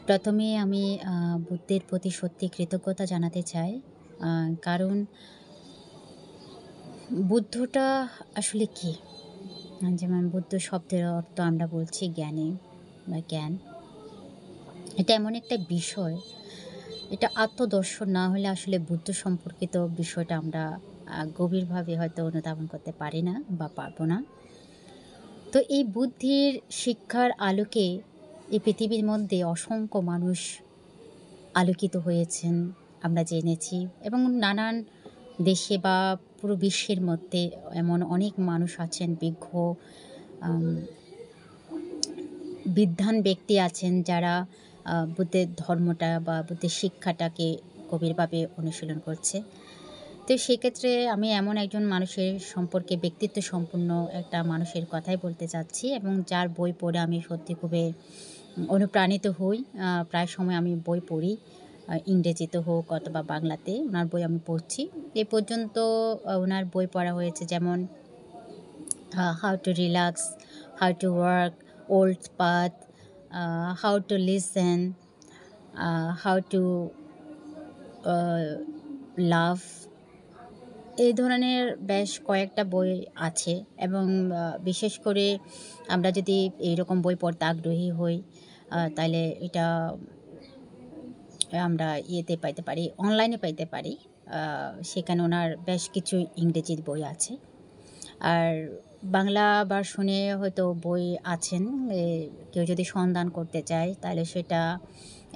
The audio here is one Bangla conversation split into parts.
প্রথমে আমি বুদ্ধের প্রতি সত্যি কৃতজ্ঞতা জানাতে চাই। কারণ বুদ্ধটা আসলে কি? যেমন বুদ্ধ শব্দের অর্থ আমরা বলছি জ্ঞানী বা জ্ঞান। এটা এমন একটা বিষয়, এটা আত্মদর্শন না হলে আসলে বুদ্ধ সম্পর্কিত বিষয়টা আমরা গভীরভাবে হয়তো অনুধাবন করতে পারি না বা পারব না। তো এই বুদ্ধির শিক্ষার আলোকে এই পৃথিবীর মধ্যে অসংখ্য মানুষ আলোকিত হয়েছেন আমরা জেনেছি, এবং নানান দেশে বা পুরো বিশ্বের মধ্যে এমন অনেক মানুষ আছেন, বিজ্ঞ আম বিদ্বান ব্যক্তি আছেন যারা বুদ্ধের ধর্মটা বা বুদ্ধের শিক্ষাটাকে গভীরভাবে অনুশীলন করছে। তো সেক্ষেত্রে আমি এমন একজন মানুষের সম্পর্কে, ব্যক্তিত্ব সম্পন্ন একটা মানুষের কথাই বলতে চাচ্ছি, এবং যার বই পড়ে আমি সত্যি খুবই অনুপ্রাণিত হই। প্রায় সময় আমি বই পড়ি, ইংরেজিতে হোক অথবা বাংলাতে উনার বই আমি পড়ছি। এ পর্যন্ত উনার বই পড়া হয়েছে যেমন 'How to Relax', 'How to Work', 'Old Path', 'How to Listen', 'How to Love'। এই ধরনের বেশ কয়েকটা বই আছে, এবং বিশেষ করে আমরা যদি এইরকম বই পড়তে আগ্রহী হই, তাইলে এটা আমরা ইয়েতে পাইতে পারি, অনলাইনে পাইতে পারি। আ সেখানে ওনার বেশ কিছু ইংরেজির বই আছে। আর বাংলা ভার্সনে হয়তো বই আছেন। এ কেউ যদি সন্ধান করতে চায় তাহলে সেটা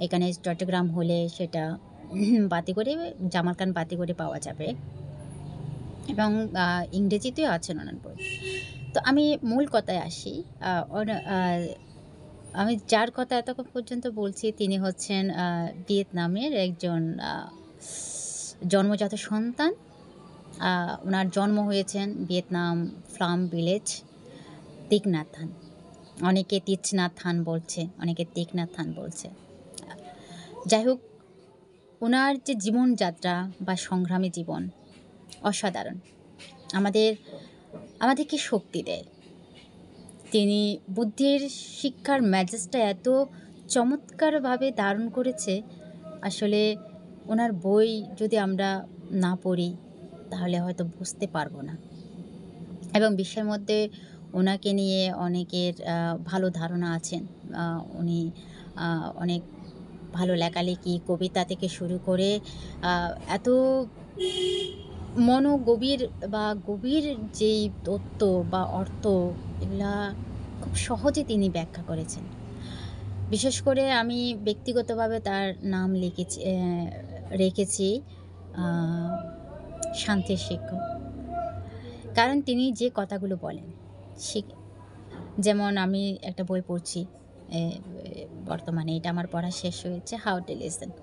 এখানে চট্টগ্রাম হলে সেটা বাতিঘরে, জামালখান বাতিঘরে পাওয়া যাবে, এবং ইংরেজিতেও আছেন ওনার বই। তো আমি মূল কথায় আসি। আ অন আ আমি যার কথা এতক্ষণ পর্যন্ত বলছি তিনি হচ্ছেন ভিয়েতনামের একজন জন্মজাত সন্তান। আ উনার জন্ম হয়েছেন ভিয়েতনাম ফ্লাম ভিলেজ, তিক নাত থান। অনেকে তিচ নাত থান বলছে, অনেকে তিক নাত থান বলছে। যাই হোক, উনার যে জীবনযাত্রা বা সংগ্রামী জীবন অসাধারণ। আমাদের আমাদেরকে শক্তি দেয়। তিনি বুদ্ধির শিক্ষার মেসেজটা এত চমৎকারভাবে ধারণ করেছে, আসলে ওনার বই যদি আমরা না পড়ি তাহলে হয়তো বুঝতে পারব না। এবং বিশ্বের মধ্যে ওনাকে নিয়ে অনেকের ভালো ধারণা আছেন। উনি অনেক ভালো লেখালেখি, কবিতা থেকে শুরু করে আ এত মনোগভীর বা গভীর যেই তত্ত্ব বা অর্থ, এগুলা খুব সহজে তিনি ব্যাখ্যা করেছেন। বিশেষ করে আমি ব্যক্তিগতভাবে তার নাম রেখেছি আ শান্তির শিক্ষক। কারণ তিনি যে কথাগুলো বলেন, সে যেমন আমি একটা বই পড়ছি, এ এ বর্তমানে এটা আমার পড়া শেষ হয়েছে, 'হাউ টু লিসেন'।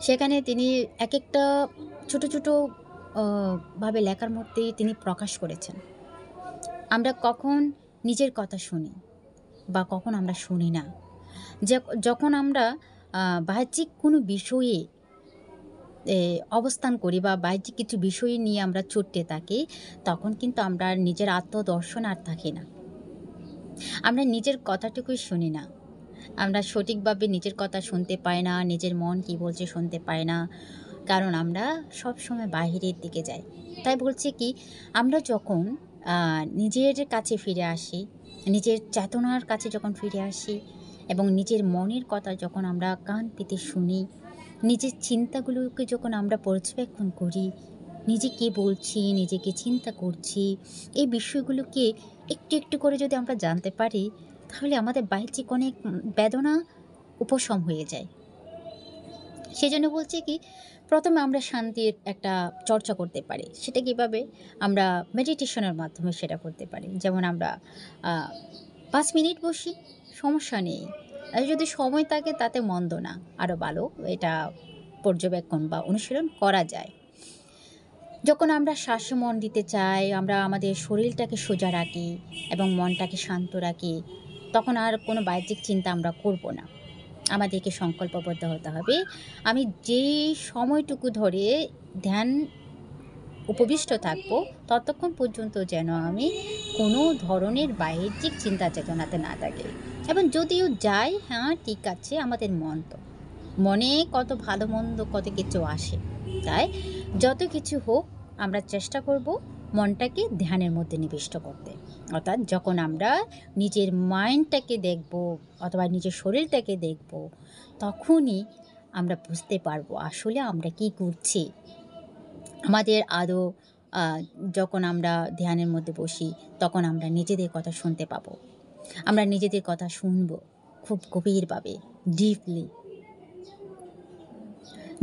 সেখানে তিনি একেকটা ছোট, ছোট অ ভাবে লেখার মধ্যেই তিনি প্রকাশ করেছেন। আমরা কখন নিজের কথা শুনি বা কখন আমরা শুনি না। যে যখন আমরা আ বাহ্যিক কোনো বিষয়ে এ অবস্থান করি বা বাহ্যিক কিছু বিষয় নিয়ে আমরা ছুটতে থাকি, তখন কিন্তু আমরা নিজের আত্মদর্শন আর থাকি না। আমরা নিজের কথাটুকুই শুনি না। আমরা সঠিকভাবে নিজের কথা শুনতে পাই না, নিজের মন কি বলছে শুনতে পাই না। কারণ আমরা সবসময় বাহিরের দিকে যাই। তাই বলছি কি, আমরা যখন আ নিজের কাছে ফিরে আসি, নিজের চেতনার কাছে যখন ফিরে আসি এবং নিজের মনের কথা যখন আমরা কান পেতে শুনি, নিজের চিন্তাগুলোকে যখন আমরা পর্যবেক্ষণ করি, নিজে কি বলছি, নিজে কি চিন্তা করছি, এই বিষয়গুলোকে একটু, একটু করে যদি আমরা জানতে পারি, তাহলে আমাদের বাহ্যিক অনেক বেদনা উপশম হয়ে যায়। সেজন্য বলছি কি, ১ম এ আমরা শান্তির একটা চর্চা করতে পারি। সেটা কিভাবে? আমরা মেডিটেশনের মাধ্যমে সেটা করতে পারি। যেমন আমরা আ ৫ মিনিট বসি, সমস্যা নেই। আর যদি সময় থাকে তাতে মন্দ না, আরো ভালো। এটা পর্যবেক্ষণ বা অনুশীলন করা যায়। যখন আমরা শ্বাসে মন দিতে চাই, আমরা আমাদের শরীরটাকে সোজা রাখি এবং মনটাকে শান্ত রাখি, তখন আর কোনো বাহ্যিক চিন্তা আমরা করব না। আমাদেরকে সংকল্পবদ্ধ হতে হবে। আমি যেই সময়টুকু ধরে ধ্যান উপবিষ্ট থাকবো ততক্ষণ পর্যন্ত যেন আমি কোনো ধরনের বাহ্যিক চিন্তা চেতনাতে না থাকি। এবং যদিও যাই, হ্যাঁ ঠিক আছে, আমাদের মন তো, মনে কত ভালো মন্দ কত কিছু আসে। তাই যত কিছু হোক আমরা চেষ্টা করব মনটাকে ধ্যানের মধ্যে নিবিষ্ট করতে। অর্থাৎ যখন আমরা নিজের মাইন্ডটাকে দেখব অথবা নিজের শরীরটাকে দেখব, তখনই আমরা বুঝতে পারবো আসলে আমরা কি করছি। আমাদের আদৌ যখন আমরা ধ্যানের মধ্যে বসি, তখন আমরা নিজেদের কথা শুনতে পাবো। আমরা নিজেদের কথা শুনবো খুব গভীরভাবে, deeply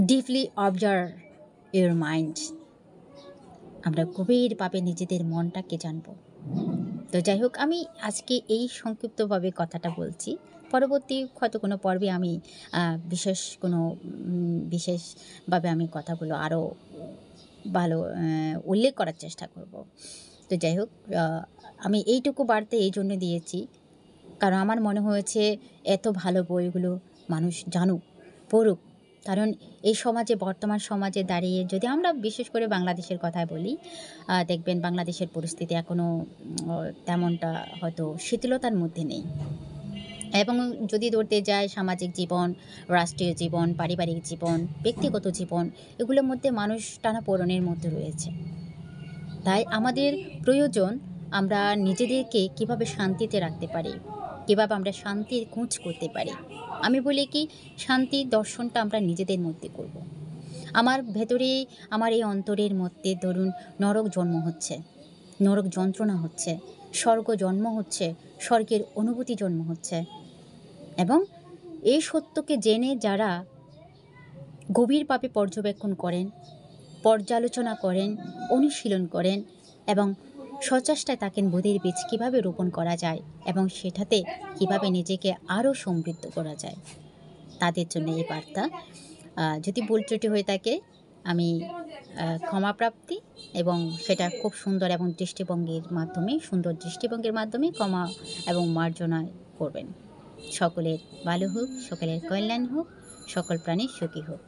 deeply observe your mind. আমরা গভীরভাবে নিজেদের মনটাকে জানবো। তো যাই হোক, আমি আজকে এই সংক্ষিপ্তভাবে কথাটা বলছি। পরবর্তী হয়তো কোনো পর্বে আমি বিশেষভাবে আমি কথাগুলো আরও ভালো উল্লেখ করার চেষ্টা করব। তো যাই হোক, আমি এইটুকু বার্তা এই জন্য দিয়েছি কারণ আমার মনে হয়েছে এত ভালো বইগুলো মানুষ জানুক, পড়ুক। কারণ এই সমাজে, বর্তমান সমাজে দাঁড়িয়ে যদি আমরা বিশেষ করে বাংলাদেশের কথায় বলি, দেখবেন বাংলাদেশের পরিস্থিতি এখনও তেমনটা হয়তো শিথিলতার মধ্যে নেই। এবং যদি ধরতে যায় সামাজিক জীবন, রাষ্ট্রীয় জীবন, পারিবারিক জীবন, ব্যক্তিগত জীবন, এগুলোর মধ্যে মানুষ টানাপোড়েনের মধ্যে রয়েছে। তাই আমাদের প্রয়োজন আমরা নিজেদেরকে কিভাবে শান্তিতে রাখতে পারি, কিভাবে আমরা শান্তির খোঁজ করতে পারি। আমি বলি কি, শান্তির দর্শনটা আমরা নিজেদের মধ্যে করব। আমার ভেতরে, আমার এই অন্তরের মধ্যে ধরুন নরক জন্ম হচ্ছে, নরক যন্ত্রণা হচ্ছে, স্বর্গ জন্ম হচ্ছে, স্বর্গের অনুভূতি জন্ম হচ্ছে। এবং এই সত্যকে জেনে যারা গভীরভাবে পর্যবেক্ষণ করেন, পর্যালোচনা করেন, অনুশীলন করেন এবং সচেষ্টায় থাকেন বোধের বীজ কীভাবে রোপণ করা যায় এবং সেটাতে কীভাবে নিজেকে আরও সমৃদ্ধ করা যায়, তাদের জন্য এই বার্তা। যদি ভুল ত্রুটি হয়ে থাকে আমি ক্ষমাপ্রাপ্তি, এবং সেটা খুব সুন্দর এবং সুন্দর দৃষ্টিভঙ্গির মাধ্যমে ক্ষমা এবং মার্জনা করবেন। সকলের ভালো হোক, সকলের কল্যাণ হোক, সকল প্রাণী সুখী হোক।